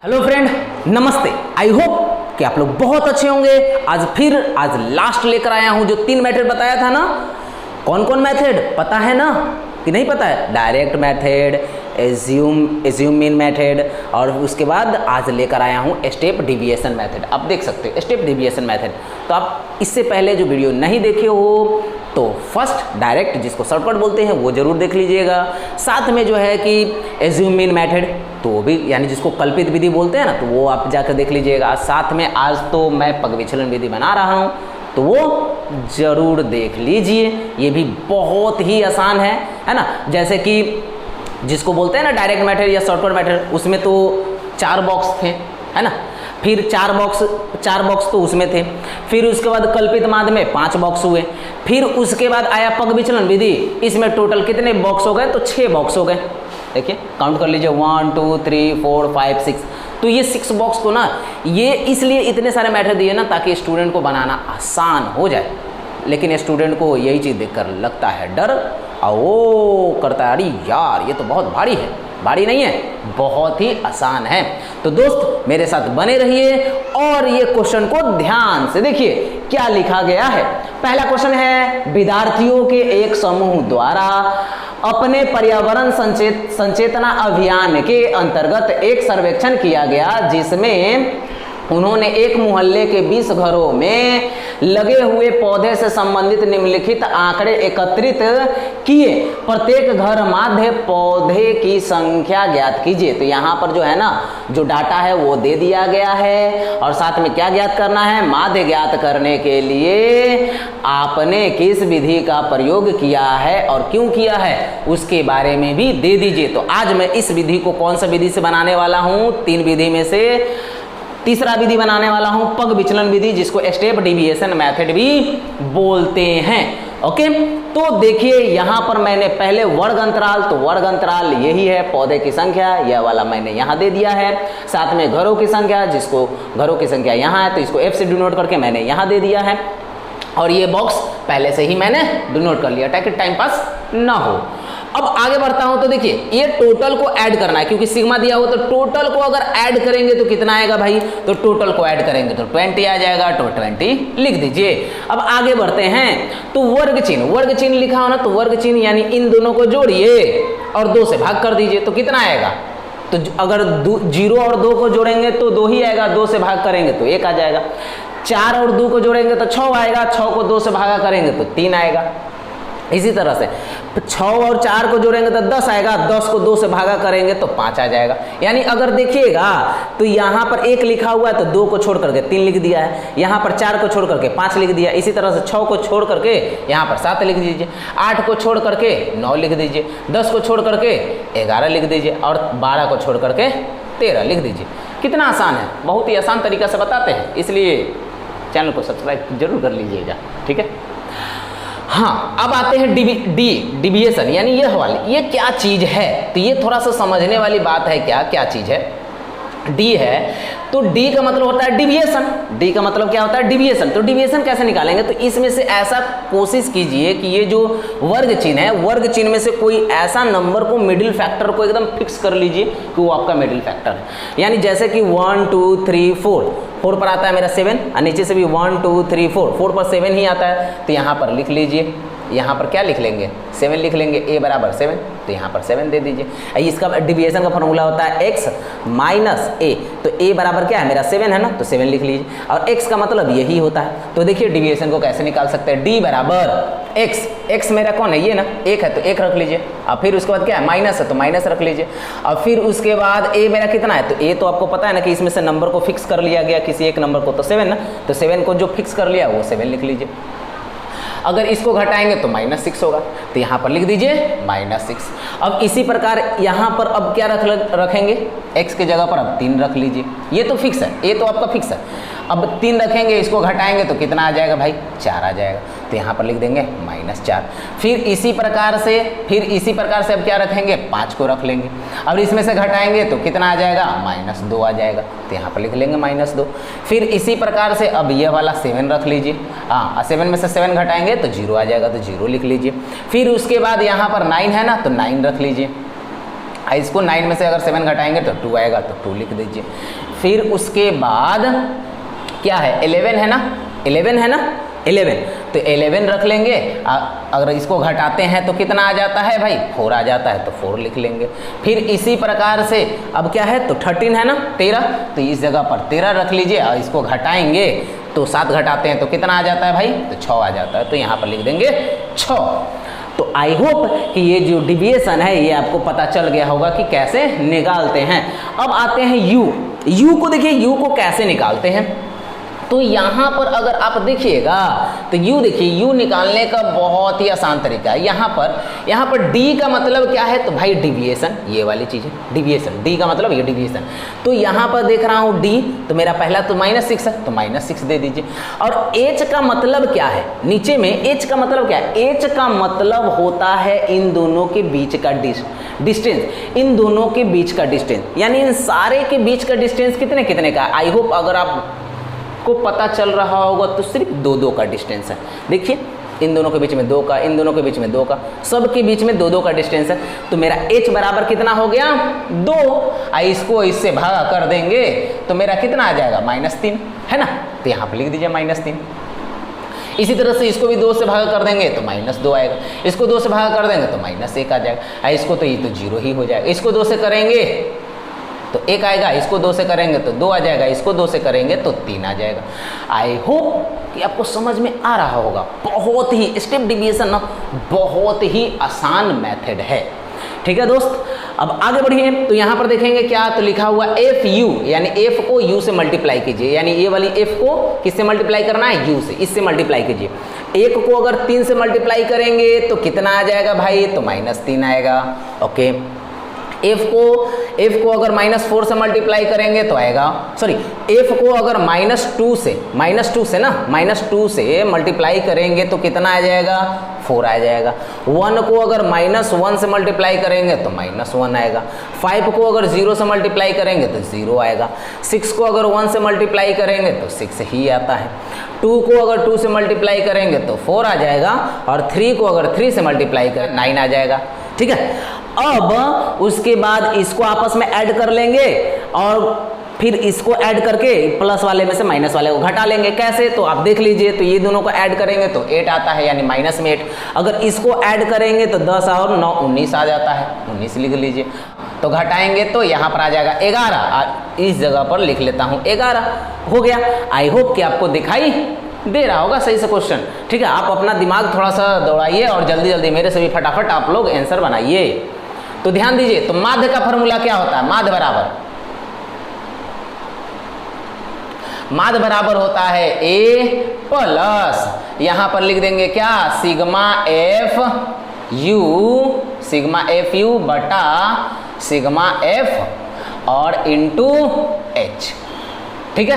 Hello friend, नमस्ते। I hope कि आप लोग बहुत अच्छे होंगे। आज लास्ट लेकर आया हूं जो 3 मेथड बताया था ना। कौन कौन मेथड पता है ना कि नहीं पता है? Direct method, assume mean method, और उसके बाद आज लेकर आया हूं स्टेप डिविएशन मेथड। आप देख सकते हो स्टेप डिविएशन मेथड। तो आप इससे पहले जो वीडियो नहीं देखे हो तो फर्स्ट डायरेक्ट, जिसको शॉर्टकट बोलते हैं, वो जरूर देख लीजिएगा। साथ में जो है कि एज्यूम मीन मेथड, तो वो भी यानी जिसको कल्पित विधि बोलते हैं ना, तो वो आप जाकर देख लीजिएगा। साथ में आज तो मैं पग विचलन विधि बना रहा हूँ, तो वो जरूर देख लीजिए। ये भी बहुत ही आसान है ना। जैसे कि जिसको बोलते हैं ना डायरेक्ट मेथड या शॉर्टकट मेथड, उसमें तो 4 बॉक्स थे, है ना। फिर 4 बॉक्स तो उसमें थे। फिर उसके बाद कल्पित माध्य में 5 बॉक्स हुए। फिर उसके बाद आया पग विचलन विधि, इसमें टोटल कितने बॉक्स हो गए? तो 6 बॉक्स हो गए। देखिए काउंट कर लीजिए, 1 2 3 4 5 6। तो ये 6 बॉक्स को ना, ये इसलिए इतने सारे मेथड दिए ना ताकि स्टूडेंट को बनाना आसान हो जाए। लेकिन स्टूडेंट को यही चीज़ देखकर लगता है डर, और वो करता है अरे यार ये तो बहुत भारी है। भारी नहीं है, बहुत ही आसान है। तो दोस्त मेरे साथ बने रहिए और ये क्वेश्चन को ध्यान से देखिए क्या लिखा गया है। पहला क्वेश्चन है, विद्यार्थियों के एक समूह द्वारा अपने पर्यावरण संचेतना अभियान के अंतर्गत एक सर्वेक्षण किया गया, जिसमें उन्होंने एक मोहल्ले के 20 घरों में लगे हुए पौधे से संबंधित निम्नलिखित आंकड़े एकत्रित किए। प्रत्येक घर माध्य पौधे की संख्या ज्ञात कीजिए। तो यहाँ पर जो है ना, जो डाटा है वो दे दिया गया है, और साथ में क्या ज्ञात करना है? माध्य ज्ञात करने के लिए आपने किस विधि का प्रयोग किया है और क्यों किया है, उसके बारे में भी दे दीजिए। तो आज मैं इस विधि को कौन सा विधि से बनाने वाला हूँ? 3 विधि में से तीसरा विधि बनाने वाला हूं, पग विचलन विधि, जिसको स्टेप डिविएशन मेथड भी बोलते हैं। ओके, तो देखिए यहां पर मैंने पहले वर्ग अंतराल, तो वर्ग अंतराल यही है, पौधे की संख्या यह वाला मैंने यहां दे दिया है। साथ में घरों की संख्या, जिसको घरों की संख्या यहां है तो इसको F से डिनोट करके मैंने यहां दे दिया है। और ये बॉक्स पहले से ही मैंने डिनोट कर लिया ताकि टाइम पास ना हो। अब आगे बढ़ता हूं, तो देखिए ये टोटल को ऐड करना है, क्योंकि सिग्मा दिया हो तो टोटल को अगर ऐड करेंगे तो कितना आएगा भाई? तो टोटल को ऐड करेंगे तो 20 आ जाएगा, तो 20 लिख दीजिए। अब आगे बढ़ते हैं, तो वर्ग चिन्ह लिखा हो ना, तो वर्ग चिन्ह यानी इन दोनों को जोड़िए और 2 से भाग कर दीजिए, तो कितना आएगा? तो अगर 0 और 2 को जोड़ेंगे तो 2 ही आएगा, 2 से भाग करेंगे तो 1 आ जाएगा। 4 और 2 को जोड़ेंगे तो 6 आएगा, 6 को 2 से भागा करेंगे तो 3 आएगा। इसी तरह से 6 और 4 को जोड़ेंगे तो 10 आएगा, 10 को 2 से भागा करेंगे तो 5 आ जाएगा। यानी अगर देखिएगा तो यहाँ पर 1 लिखा हुआ है तो 2 को छोड़ करके 3 लिख दिया है, यहाँ पर 4 को छोड़ करके 5 लिख दिया। इसी तरह से 6 को छोड़ करके यहाँ पर 7 लिख दीजिए, 8 को छोड़ करके 9 लिख दीजिए, 10 को छोड़ करके 11 लिख दीजिए, और 12 को छोड़ करके 13 लिख दीजिए। कितना आसान है, बहुत ही आसान तरीका से बताते हैं, इसलिए चैनल को सब्सक्राइब जरूर कर लीजिएगा, ठीक है। हाँ, अब आते हैं डिविएशन, यानी ये वाली, ये क्या चीज है? तो ये थोड़ा सा समझने वाली बात है। क्या चीज है? डी है, तो डी का मतलब होता है डिविएशन। डी का मतलब क्या होता है? डिविएशन। तो डिविएशन कैसे निकालेंगे? तो इसमें से ऐसा कोशिश कीजिए कि ये जो वर्ग चिन्ह है, वर्ग चिन्ह में से कोई ऐसा नंबर को, मिडिल फैक्टर को एकदम फिक्स कर लीजिए कि वो आपका मिडिल फैक्टर है। यानी जैसे कि 1 2 3 4 पर आता है मेरा 7, और नीचे से भी 1 2 3 4 पर 7 ही आता है, तो यहाँ पर लिख लीजिए। यहाँ पर क्या लिख लेंगे? 7 लिख लेंगे, a बराबर 7, तो यहाँ पर 7 दे दीजिए। इसका डिविएशन का फॉर्मूला होता है x माइनस a, तो a बराबर क्या है? मेरा 7 है ना, तो 7 लिख लीजिए, और x का मतलब यही होता है। तो देखिए डिविएशन को कैसे निकाल सकते हैं? d बराबर x मेरा कौन है? ये ना, 1 है तो 1 रख लीजिए, और फिर उसके बाद क्या है? माइनस है तो माइनस रख लीजिए, और फिर उसके बाद a मेरा कितना है? तो a तो आपको पता है ना कि इसमें से नंबर को फिक्स कर लिया गया, किसी एक नंबर को, तो 7 ना, तो 7 को जो फिक्स कर लिया वो 7 लिख लीजिए। अगर इसको घटाएंगे तो -6 होगा, तो यहाँ पर लिख दीजिए -6। अब इसी प्रकार यहाँ पर अब क्या रखेंगे? x के जगह पर अब 3 रख लीजिए, ये तो फिक्स है, ये तो आपका फिक्स है। अब 3 रखेंगे, इसको घटाएंगे तो कितना आ जाएगा भाई? 4 आ जाएगा, तो यहाँ पर लिख देंगे -4। फिर इसी प्रकार से अब क्या रखेंगे? 5 को रख लेंगे, अब इसमें से घटाएंगे तो कितना आ जाएगा? -2 आ जाएगा, तो यहाँ पर लिख लेंगे -2। फिर इसी प्रकार से अब ये वाला 7 रख लीजिए, हाँ 7 में से 7 घटाएंगे तो 0 आ जाएगा, तो 0 लिख लीजिए। फिर उसके बाद यहाँ पर 9 है ना, तो 9 रख लीजिए। इसको 9 में से अगर 7 घटाएंगे तो 2 आएगा, तो 2 लिख दीजिए। फिर उसके बाद क्या है, 11 है ना, 11 है ना, 11, तो 11 रख लेंगे। अगर इसको घटाते हैं तो कितना आ जाता है भाई, 4 आ जाता है, तो 4 लिख लेंगे। फिर इसी प्रकार से अब क्या है, तो 13 है ना, 13, तो इस जगह पर 13 रख लीजिए और इसको घटाएंगे तो 7 घटाते हैं तो कितना आ जाता है भाई, तो 6 आ जाता है, तो यहाँ पर लिख देंगे 6। तो आई होप कि ये जो डिविएशन है ये आपको पता चल गया होगा कि कैसे निकालते हैं। अब आते हैं यू को। देखिए यू को कैसे निकालते हैं, तो यहाँ पर अगर आप देखिएगा तो यू, देखिए यू निकालने का बहुत ही आसान तरीका है। यहाँ पर डी का मतलब क्या है, तो भाई डिविएशन, ये वाली चीज़ है डिविएशन, डी का मतलब ये डिविएशन। तो यहाँ पर देख रहा हूँ डी, तो मेरा पहला तो -6 है, तो -6 दे दीजिए। और एच का मतलब क्या है, नीचे में एच का मतलब क्या है, एच का मतलब होता है इन दोनों के बीच का डिस्टेंस, इन दोनों के बीच का डिस्टेंस, यानी इन सारे के बीच का डिस्टेंस कितने कितने का। आई होप अगर आप को पता चल रहा होगा तो सिर्फ 2-2 का डिस्टेंस है। देखिए इन दोनों के बीच में 2 का, इन दोनों के बीच में 2 का, सब के बीच में 2-2 का डिस्टेंस है। तो मेरा h बराबर कितना हो गया, 2। इसको इससे भागा कर देंगे तो मेरा कितना आ जाएगा, -3 है ना, तो यहाँ पर लिख दीजिए -3। इसी तरह से इसको भी 2 से भागा कर देंगे तो -2 आएगा, इसको 2 से भागा कर देंगे तो -1 आ जाएगा। इसको तो ये तो 0 ही हो जाएगा। इसको 2 से करेंगे तो 1 आएगा, इसको 2 से करेंगे तो 2 आ जाएगा, इसको 2 से करेंगे तो 3 आ जाएगा। आई होप कि आपको समझ में आ रहा होगा। बहुत ही स्टेप डिविएशन ना बहुत ही आसान मेथड है। ठीक है दोस्त, अब आगे बढ़िए। तो यहाँ पर देखेंगे क्या, तो लिखा हुआ FU, यानी F को U से मल्टीप्लाई कीजिए, यानी ये वाली F को किससे मल्टीप्लाई करना है, U से, इससे मल्टीप्लाई कीजिए। 1 को अगर 3 से मल्टीप्लाई करेंगे तो कितना आ जाएगा भाई, तो -3 आएगा। ओके, F को अगर -4 से मल्टीप्लाई करेंगे तो आएगा, सॉरी F को अगर -2 से ना -2 से मल्टीप्लाई करेंगे तो कितना आ जाएगा, 4 आ जाएगा। 1 को अगर -1 से मल्टीप्लाई करेंगे तो -1 आएगा। 5 को अगर 0 से मल्टीप्लाई करेंगे तो 0 आएगा। 6 को अगर 1 से मल्टीप्लाई करेंगे तो 6 ही आता है। 2 को अगर 2 से मल्टीप्लाई करेंगे तो 4 आ जाएगा, और 3 को अगर 3 से मल्टीप्लाई करें 9 आ जाएगा। ठीक है, अब उसके बाद इसको आपस में ऐड कर लेंगे और फिर इसको ऐड करके प्लस वाले में से माइनस वाले को घटा लेंगे। कैसे, तो आप देख लीजिए, तो ये दोनों को ऐड करेंगे तो 8 आता है, यानी -8। अगर इसको ऐड करेंगे तो 10 और 9 19 आ जाता है, 19 लिख लीजिए। तो घटाएंगे तो यहाँ पर आ जाएगा 11, इस जगह पर लिख लेता हूँ 11 हो गया। आई होप कि आपको दिखाई दे रहा होगा सही से क्वेश्चन। ठीक है, आप अपना दिमाग थोड़ा सा दौड़ाइए और जल्दी जल्दी मेरे से भी फटाफट आप लोग आंसर बनाइए। तो ध्यान दीजिए, तो माध्य का फॉर्मूला क्या होता है, माध्य बराबर होता है A प्लस, यहाँ पर लिख देंगे क्या, सिग्मा एफ यू बटा सिग्मा एफ और इंटू H। ठीक है,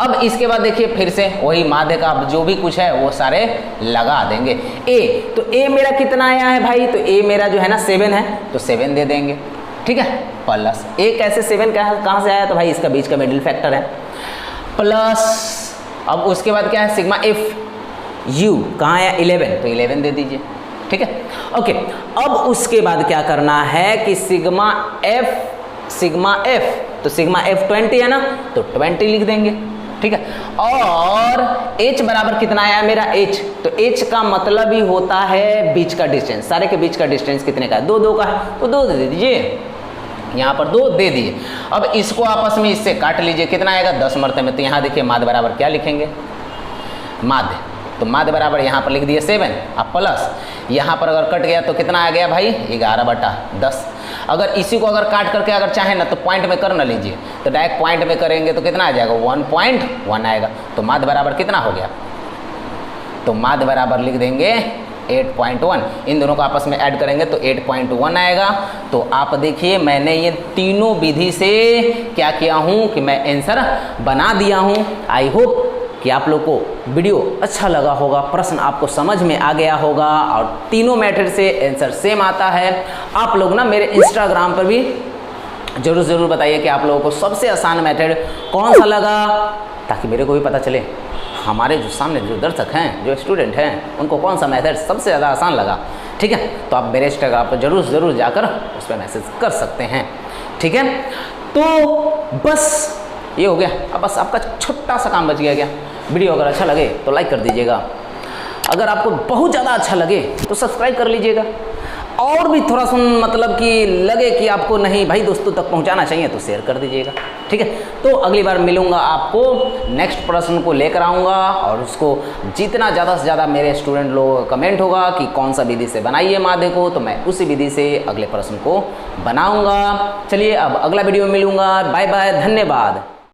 अब इसके बाद देखिए फिर से वही माध्य का जो भी कुछ है वो सारे लगा देंगे। A, तो A मेरा कितना आया है भाई, तो A मेरा जो है ना 7 है, तो 7 दे देंगे। ठीक है, प्लस A कैसे 7 कहाँ से आया, तो भाई इसका बीच का मिडिल फैक्टर है, प्लस अब उसके बाद क्या है, सिग्मा एफ यू कहाँ आया 11, तो 11 दे दीजिए। ठीक है, ओके। अब उसके बाद क्या करना है कि सिग्मा एफ तो सिग्मा एफ 20 है ना, तो 20 लिख देंगे। ठीक है, और h बराबर कितना आया मेरा h, तो h का मतलब ही होता है बीच का डिस्टेंस, सारे के बीच का डिस्टेंस कितने का है, 2-2 का है, तो 2 दे दीजिए, यहाँ पर 2 दे दिए। अब इसको आपस में इससे काट लीजिए, कितना आएगा 10 मरते तो यहाँ देखिए माध्य बराबर क्या लिखेंगे, माध्य, तो माध्य बराबर यहाँ पर लिख दिए 7, अब प्लस यहाँ पर अगर कट गया तो कितना आ गया भाई 11/10। अगर इसी को अगर काट करके अगर चाहे ना तो पॉइंट में कर ना लीजिए, तो डायरेक्ट पॉइंट में करेंगे तो कितना आ जाएगा 1.1 आएगा। तो माध्य बराबर कितना हो गया, तो माध्य बराबर लिख देंगे 8.1, इन दोनों को आपस में ऐड करेंगे तो 8.1 आएगा। तो आप देखिए मैंने ये तीनों विधि से क्या किया हूँ कि मैं आंसर बना दिया हूँ। आई होप कि आप लोग को वीडियो अच्छा लगा होगा, प्रश्न आपको समझ में आ गया होगा और तीनों मेथड से आंसर सेम आता है। आप लोग ना मेरे इंस्टाग्राम पर भी ज़रूर बताइए कि आप लोगों को सबसे आसान मेथड कौन सा लगा, ताकि मेरे को भी पता चले हमारे जो सामने जो दर्शक हैं, जो स्टूडेंट हैं, उनको कौन सा मेथड सबसे ज़्यादा आसान लगा। ठीक है। तो आप मेरे इंस्टाग्राम पर ज़रूर जाकर उस पर मैसेज कर सकते हैं, ठीक है। तो बस ये हो गया। अब बस आपका छोटा सा काम बच गया। क्या वीडियो अगर अच्छा लगे तो लाइक कर दीजिएगा, अगर आपको बहुत ज़्यादा अच्छा लगे तो सब्सक्राइब कर लीजिएगा, और भी थोड़ा सा मतलब कि लगे कि आपको नहीं भाई दोस्तों तक पहुंचाना चाहिए तो शेयर कर दीजिएगा, ठीक है। तो अगली बार मिलूंगा, आपको नेक्स्ट प्रश्न को लेकर आऊँगा, और उसको जितना ज़्यादा से ज़्यादा मेरे स्टूडेंट लोगों का कमेंट होगा कि कौन सा विधि से बनाइए मादे को, तो मैं उसी विधि से अगले प्रश्न को बनाऊँगा। चलिए अब अगला वीडियो में मिलूँगा। बाय बाय, धन्यवाद।